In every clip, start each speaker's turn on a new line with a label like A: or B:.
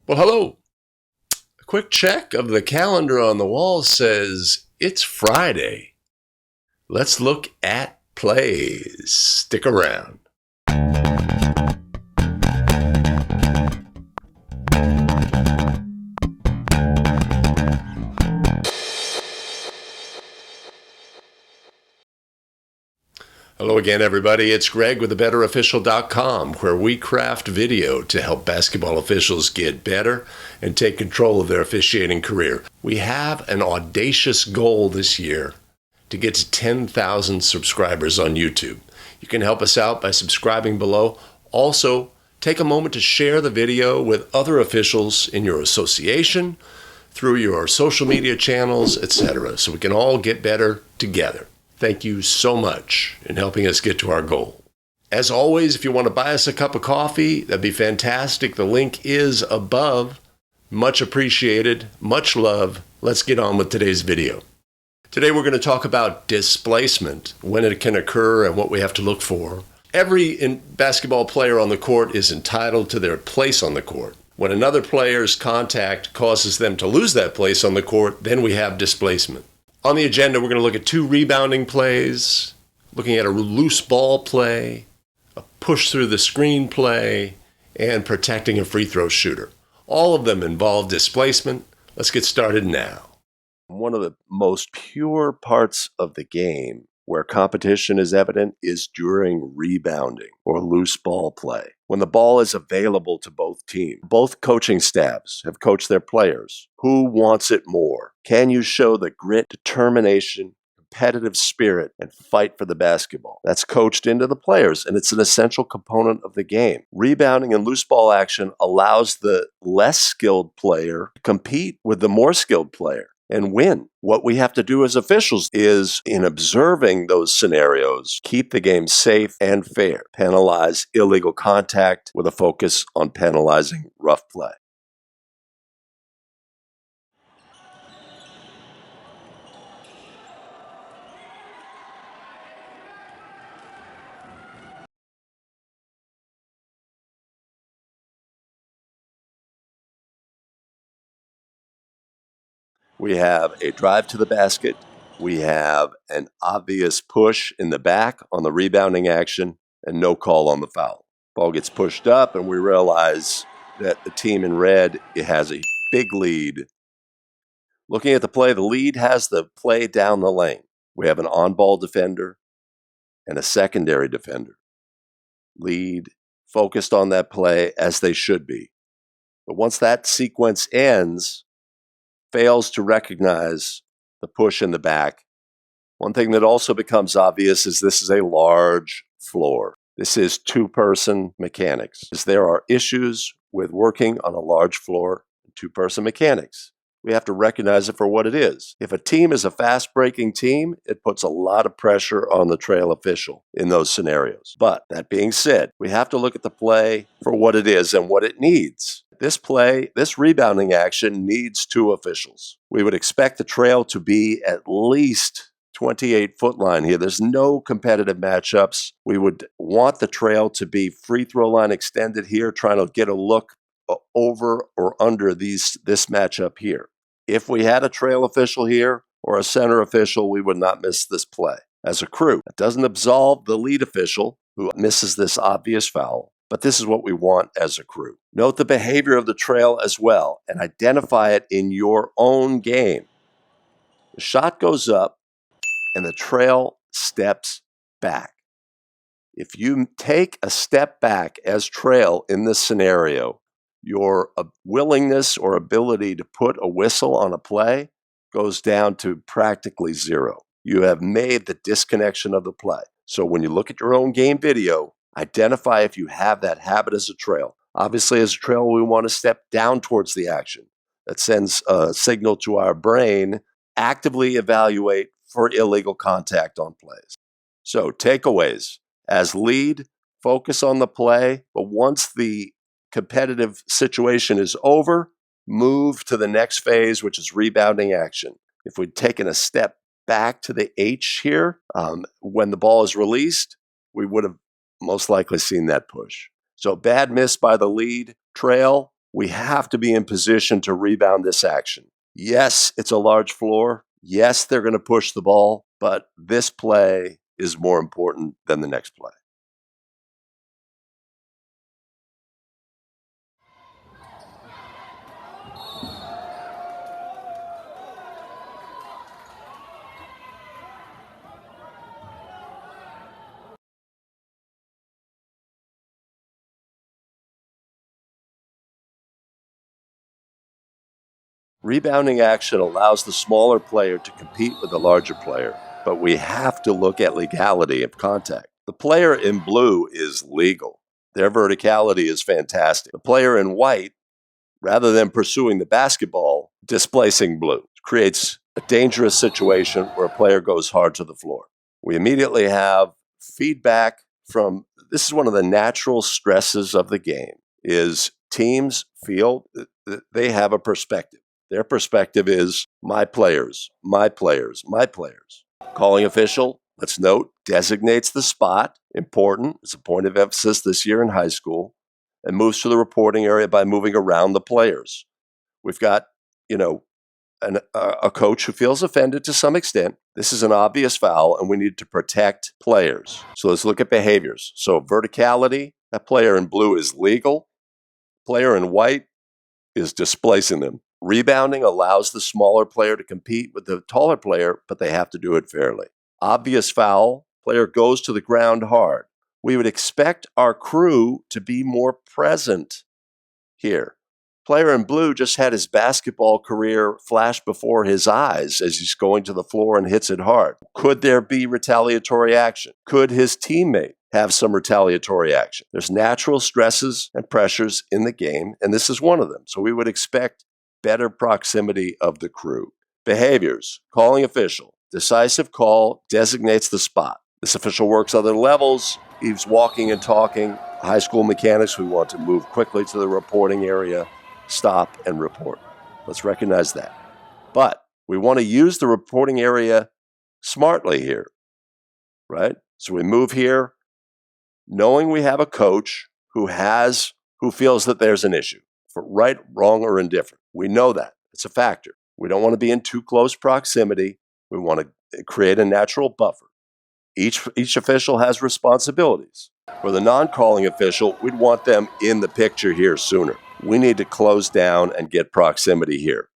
A: Well, hello. A quick check of the calendar on the wall says it's Friday. Let's look at plays. Stick around. Hello again, everybody. It's Greg with thebetterofficial.com, where we craft video to help basketball officials get better and take control of their officiating career. We have an audacious goal this year to get to 10,000 subscribers on YouTube. You can help us out by subscribing below. Also, take a moment to share the video with other officials in your association, through your social media channels, etc., so we can all get better together. Thank you so much in helping us get to our goal. As always, if you want to buy us a cup of coffee, that'd be fantastic. The link is above. Much appreciated. Much love. Let's get on with today's video. Today we're going to talk about displacement, when it can occur and what we have to look for. Every basketball player on the court is entitled to their place on the court. When another player's contact causes them to lose that place on the court, then we have displacement. On the agenda, we're going to look at 2 rebounding plays, looking at a loose ball play, a push through the screen play, and protecting a free throw shooter. All of them involve displacement. Let's get started now. One of the most pure parts of the game where competition is evident is during rebounding or loose ball play. When the ball is available to both teams, both coaching staffs have coached their players. Who wants it more? Can you show the grit, determination, competitive spirit, and fight for the basketball? That's coached into the players, and it's an essential component of the game. Rebounding and loose ball action allows the less skilled player to compete with the more skilled player and win. What we have to do as officials is, in observing those scenarios, keep the game safe and fair, penalize illegal contact with a focus on penalizing rough play. We have a drive to the basket. We have an obvious push in the back on the rebounding action and no call on the foul. Ball gets pushed up and we realize that the team in red has a big lead. Looking at the play, the lead has the play down the lane. We have an on-ball defender and a secondary defender. Lead focused on that play as they should be. But once that sequence ends, fails to recognize the push in the back. One thing that also becomes obvious is this is a large floor. This is 2-person mechanics. There are issues with working on a large floor, 2-person mechanics. We have to recognize it for what it is. If a team is a fast-breaking team, it puts a lot of pressure on the trail official in those scenarios. But that being said, we have to look at the play for what it is and what it needs. This play, this rebounding action needs 2 officials. We would expect the trail to be at least 28-foot line here. There's no competitive matchups. We would want the trail to be free throw line extended here, trying to get a look over or under this matchup here. If we had a trail official here or a center official, we would not miss this play as a crew. It doesn't absolve the lead official who misses this obvious foul. But this is what we want as a crew. Note the behavior of the trail as well and identify it in your own game. The shot goes up and the trail steps back. If you take a step back as trail in this scenario, your willingness or ability to put a whistle on a play goes down to practically 0. You have made the disconnection of the play. So when you look at your own game video, identify if you have that habit as a trail. Obviously, as a trail, we want to step down towards the action. That sends a signal to our brain, actively evaluate for illegal contact on plays. So takeaways. As lead, focus on the play, but once the competitive situation is over, move to the next phase, which is rebounding action. If we'd taken a step back to the H here, when the ball is released, we would have most likely seen that push. So bad miss by the lead trail. We have to be in position to rebound this action. Yes, it's a large floor. Yes, they're going to push the ball, but this play is more important than the next play. Rebounding action allows the smaller player to compete with the larger player, but we have to look at legality of contact. The player in blue is legal. Their verticality is fantastic. The player in white, rather than pursuing the basketball, displacing blue, creates a dangerous situation where a player goes hard to the floor. We immediately have feedback from, this is one of the natural stresses of the game, is teams feel that they have a perspective. Their perspective is my players, my players, my players. Calling official, let's note, designates the spot, important, it's a point of emphasis this year in high school, and moves to the reporting area by moving around the players. We've got, a coach who feels offended to some extent. This is an obvious foul, and we need to protect players. So let's look at behaviors. So verticality, that player in blue is legal. Player in white is displacing them. Rebounding allows the smaller player to compete with the taller player, but they have to do it fairly. Obvious foul, player goes to the ground hard. We would expect our crew to be more present here. Player in blue just had his basketball career flash before his eyes as he's going to the floor and hits it hard. Could there be retaliatory action? Could his teammate have some retaliatory action? There's natural stresses and pressures in the game, and this is one of them. So we would expect better proximity of the crew. Behaviors, calling official, decisive call, designates the spot. This official works other levels. He's walking and talking. High school mechanics, we want to move quickly to the reporting area, stop and report. Let's recognize that. But we want to use the reporting area smartly here, right? So we move here knowing we have a coach who feels that there's an issue, for right, wrong, or indifferent. We know that. It's a factor. We don't want to be in too close proximity. We want to create a natural buffer. Each official has responsibilities. For the non-calling official, we'd want them in the picture here sooner. We need to close down and get proximity here.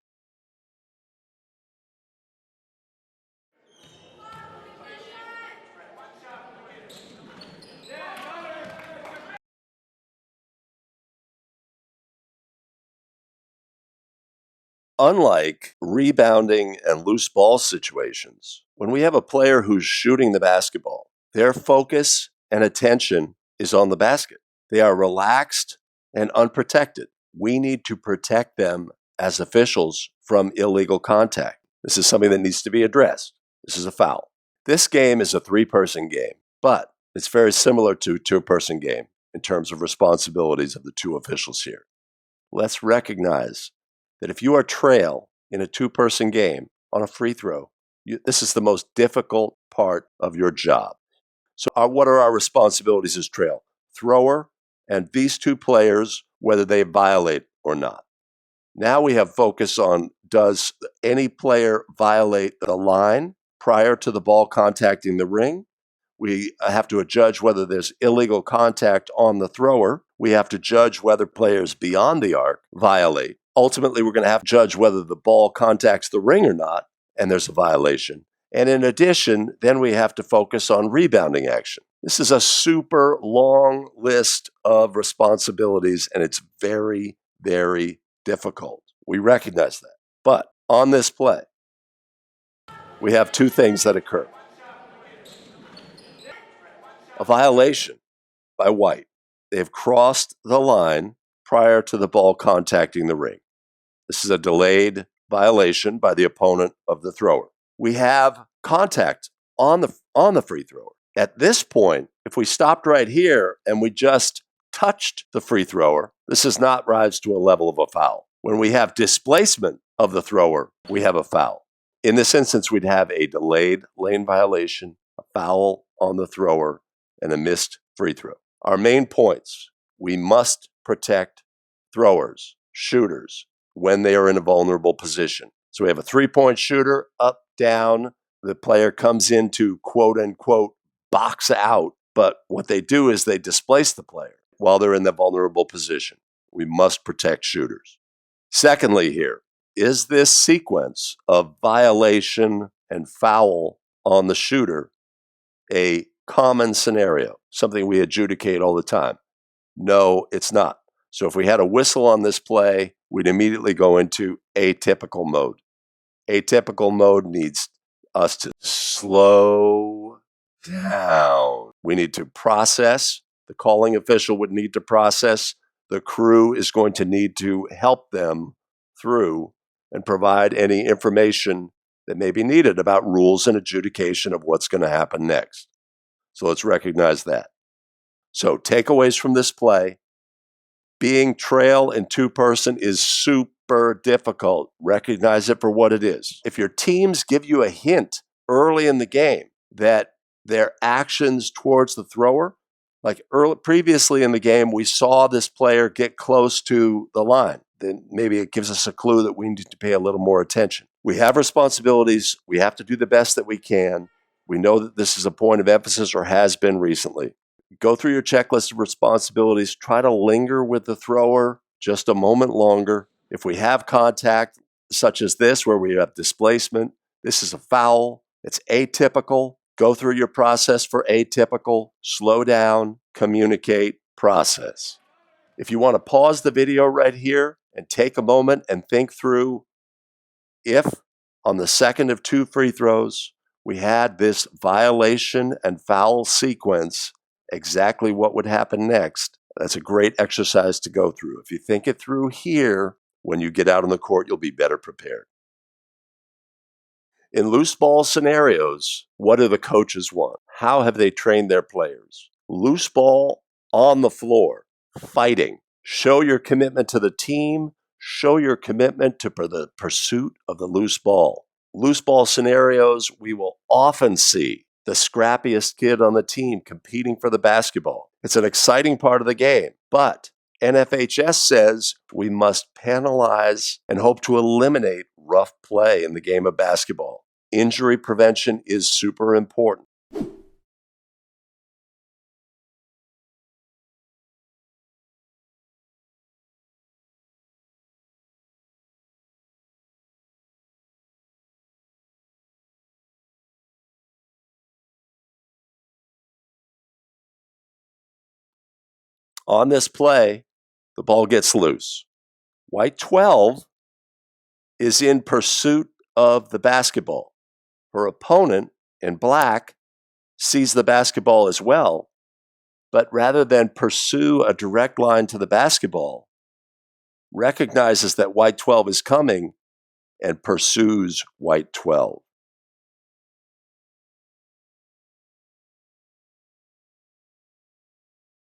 A: Unlike rebounding and loose ball situations, when we have a player who's shooting the basketball, their focus and attention is on the basket. They are relaxed and unprotected. We need to protect them as officials from illegal contact. This is something that needs to be addressed. This is a foul. This game is a three-person game, but it's very similar to a two-person game in terms of responsibilities of the two officials here. Let's recognize that if you are trail in a two-person game on a free throw, this is the most difficult part of your job. So what are our responsibilities as trail? Thrower and these two players, whether they violate or not. Now we have focus on, does any player violate the line prior to the ball contacting the ring? We have to judge whether there's illegal contact on the thrower. We have to judge whether players beyond the arc violate. Ultimately, we're going to have to judge whether the ball contacts the ring or not, and there's a violation. And in addition, then we have to focus on rebounding action. This is a super long list of responsibilities, and it's very, very difficult. We recognize that. But on this play, we have two things that occur. A violation by white. They have crossed the line prior to the ball contacting the ring. This is a delayed violation by the opponent of the thrower. We have contact on the free thrower. At this point, if we stopped right here and we just touched the free thrower, this does not rise to a level of a foul. When we have displacement of the thrower, we have a foul. In this instance, we'd have a delayed lane violation, a foul on the thrower, and a missed free throw. Our main points: we must protect throwers. shooters when they are in a vulnerable position. So we have a three-point shooter, up, down. The player comes in to quote-unquote box out, but what they do is they displace the player while they're in the vulnerable position. We must protect shooters. Secondly here, is this sequence of violation and foul on the shooter a common scenario, something we adjudicate all the time? No, it's not. So if we had a whistle on this play, we'd immediately go into atypical mode. Atypical mode needs us to slow down. We need to process. The calling official would need to process. The crew is going to need to help them through and provide any information that may be needed about rules and adjudication of what's going to happen next. So let's recognize that. So takeaways from this play: being trail in two-person is super difficult. Recognize it for what it is. If your teams give you a hint early in the game that their actions towards the thrower, like previously in the game, we saw this player get close to the line, then maybe it gives us a clue that we need to pay a little more attention. We have responsibilities. We have to do the best that we can. We know that this is a point of emphasis, or has been recently. Go through your checklist of responsibilities. Try to linger with the thrower just a moment longer. If we have contact, such as this, where we have displacement, this is a foul. It's atypical. Go through your process for atypical. Slow down, communicate, process. If you want to pause the video right here and take a moment and think through, if on the second of two free throws, we had this violation and foul sequence, exactly what would happen next. That's a great exercise to go through. If you think it through here, when you get out on the court, you'll be better prepared. In loose ball scenarios, what do the coaches want? How have they trained their players? Loose ball on the floor, fighting. Show your commitment to the team. Show your commitment to the pursuit of the loose ball. Loose ball scenarios, we will often see the scrappiest kid on the team competing for the basketball. It's an exciting part of the game, but NFHS says we must penalize and hope to eliminate rough play in the game of basketball. Injury prevention is super important. On this play, the ball gets loose. White 12 is in pursuit of the basketball. Her opponent in black sees the basketball as well, but rather than pursue a direct line to the basketball, recognizes that white 12 is coming and pursues white 12.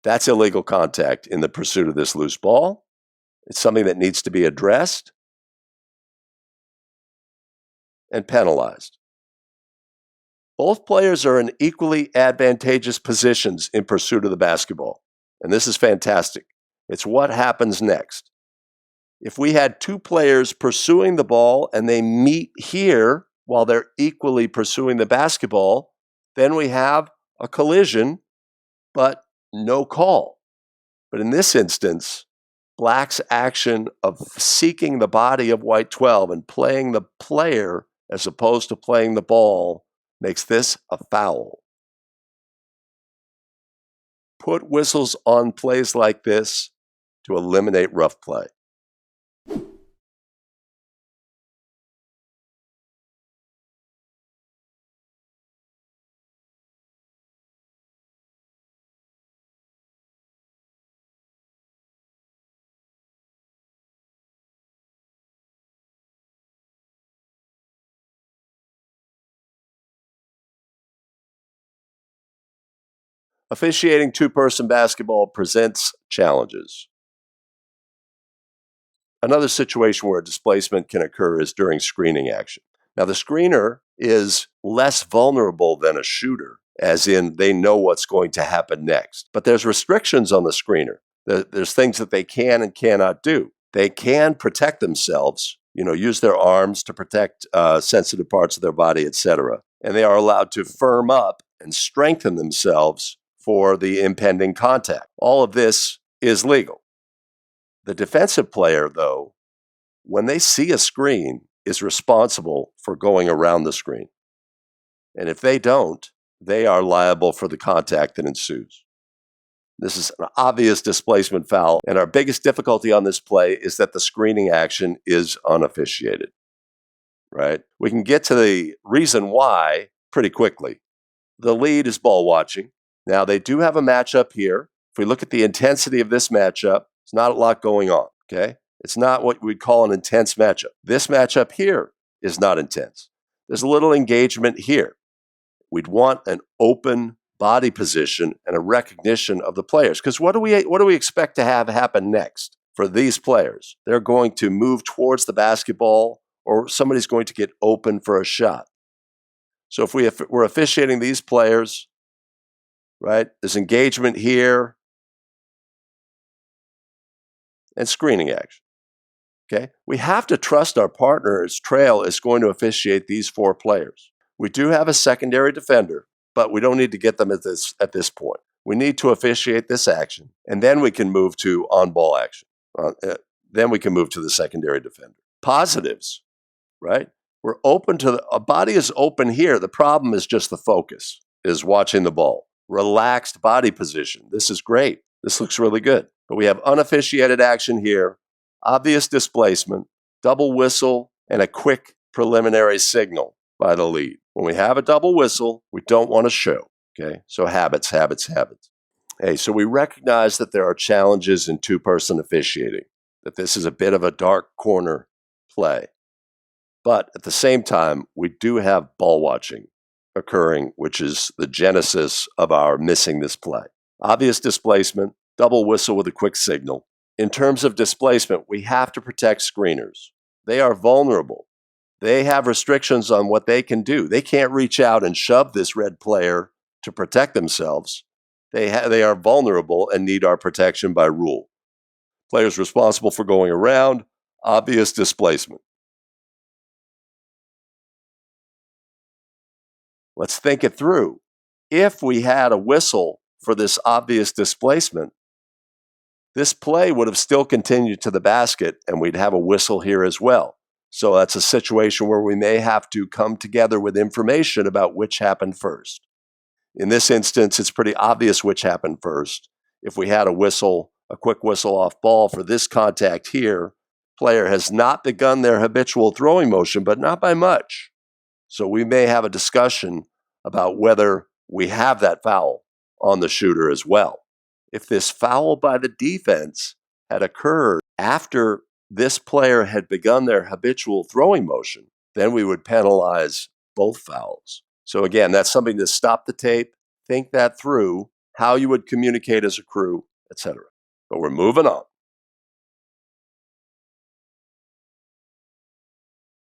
A: That's illegal contact in the pursuit of this loose ball. It's something that needs to be addressed and penalized. Both players are in equally advantageous positions in pursuit of the basketball. And this is fantastic. It's what happens next. If we had two players pursuing the ball and they meet here while they're equally pursuing the basketball, then we have a collision, but no call. But in this instance, black's action of seeking the body of white 12 and playing the player as opposed to playing the ball makes this a foul. Put whistles on plays like this to eliminate rough play. Officiating two-person basketball presents challenges. Another situation where displacement can occur is during screening action. Now, the screener is less vulnerable than a shooter, as in they know what's going to happen next. But there's restrictions on the screener. There's things that they can and cannot do. They can protect themselves, use their arms to protect sensitive parts of their body, etc. And they are allowed to firm up and strengthen themselves for the impending contact. All of this is legal. The defensive player, though, when they see a screen, is responsible for going around the screen. And if they don't, they are liable for the contact that ensues. This is an obvious displacement foul, and our biggest difficulty on this play is that the screening action is unofficiated, right? We can get to the reason why pretty quickly. The lead is ball watching. Now, they do have a matchup here. If we look at the intensity of this matchup, there's not a lot going on, okay? It's not what we'd call an intense matchup. This matchup here is not intense. There's a little engagement here. We'd want an open body position and a recognition of the players. Because what do we expect to have happen next for these players? They're going to move towards the basketball, or somebody's going to get open for a shot. So if we're officiating these players, right, there's engagement here and screening action. Okay, we have to trust our partner's trail is going to officiate these four players. We do have a secondary defender, but we don't need to get them at this point. We need to officiate this action, and then we can move to on-ball action. Then we can move to the secondary defender. Positives, right? We're open to a body is open here. The problem is just the focus, is watching the ball. Relaxed body position. This is great. This looks really good. But we have unofficiated action here, obvious displacement, double whistle, and a quick preliminary signal by the lead. When we have a double whistle, we don't want to show, okay? So habits. Hey, so we recognize that there are challenges in two-person officiating, that this is a bit of a dark corner play. But at the same time, we do have ball watching occurring, which is the genesis of our missing this play. Obvious displacement, double whistle with a quick signal. In terms of displacement, we have to protect screeners. They are vulnerable. They have restrictions on what they can do. They can't reach out and shove this red player to protect themselves. They are vulnerable and need our protection by rule. Players responsible for going around, obvious displacement. Let's think it through. If we had a whistle for this obvious displacement, this play would have still continued to the basket, and we'd have a whistle here as well. So that's a situation where we may have to come together with information about which happened first. In this instance, it's pretty obvious which happened first. If we had a whistle, a quick whistle off ball for this contact here, player has not begun their habitual throwing motion, but not by much. So we may have a discussion about whether we have that foul on the shooter as well. If this foul by the defense had occurred after this player had begun their habitual throwing motion, then we would penalize both fouls. So again, that's something to stop the tape, think that through, how you would communicate as a crew, etc. But we're moving on.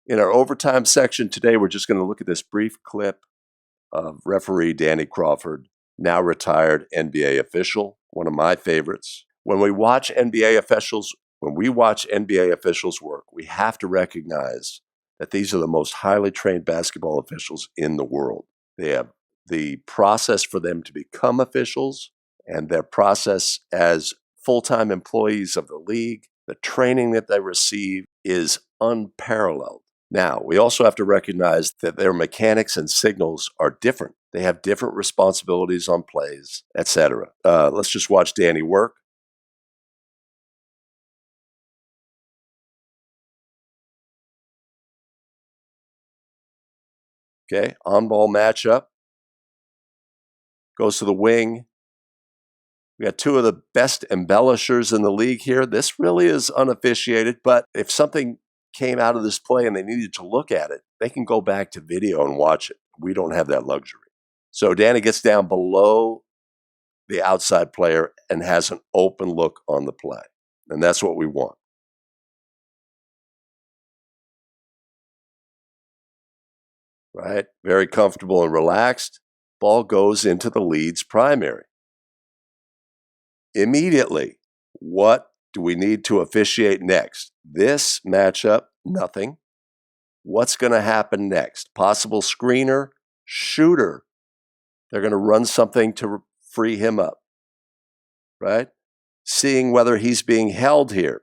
A: In our overtime section today, we're just going to look at this brief clip of referee Danny Crawford, now retired NBA official, one of my favorites. When we watch NBA officials work, we have to recognize that these are the most highly trained basketball officials in the world. They have the process for them to become officials and their process as full-time employees of the league. The training that they receive is unparalleled. Now, we also have to recognize that their mechanics and signals are different. They have different responsibilities on plays, etc. Let's just watch Danny work. Okay, on-ball matchup. Goes to the wing. We got two of the best embellishers in the league here. This really is unofficiated, but if something came out of this play and they needed to look at it, they can go back to video and watch it. We don't have that luxury. So Danny gets down below the outside player and has an open look on the play. And that's what we want. Right? Very comfortable and relaxed. Ball goes into the lead's primary. Immediately, what do we need to officiate next? This matchup, nothing. What's going to happen next? Possible screener, shooter. They're going to run something to free him up, right? Seeing whether he's being held here.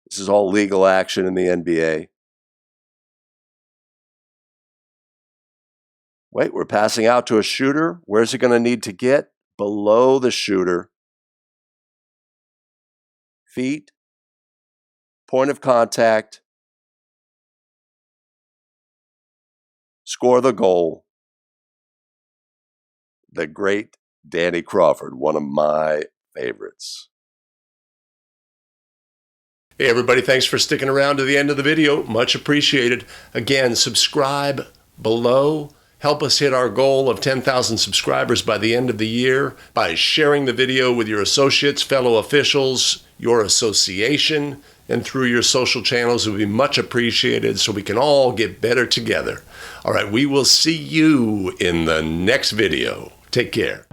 A: This is all legal action in the NBA. Wait, we're passing out to a shooter. Where's it going to need to get? Below the shooter. Feet. Point of contact. Score the goal. The great Danny Crawford, one of my favorites. Hey everybody, thanks for sticking around to the end of the video. Much appreciated. Again, subscribe below. Help us hit our goal of 10,000 subscribers by the end of the year by sharing the video with your associates, fellow officials, your association, and through your social channels. It would be much appreciated so we can all get better together. All right, we will see you in the next video. Take care.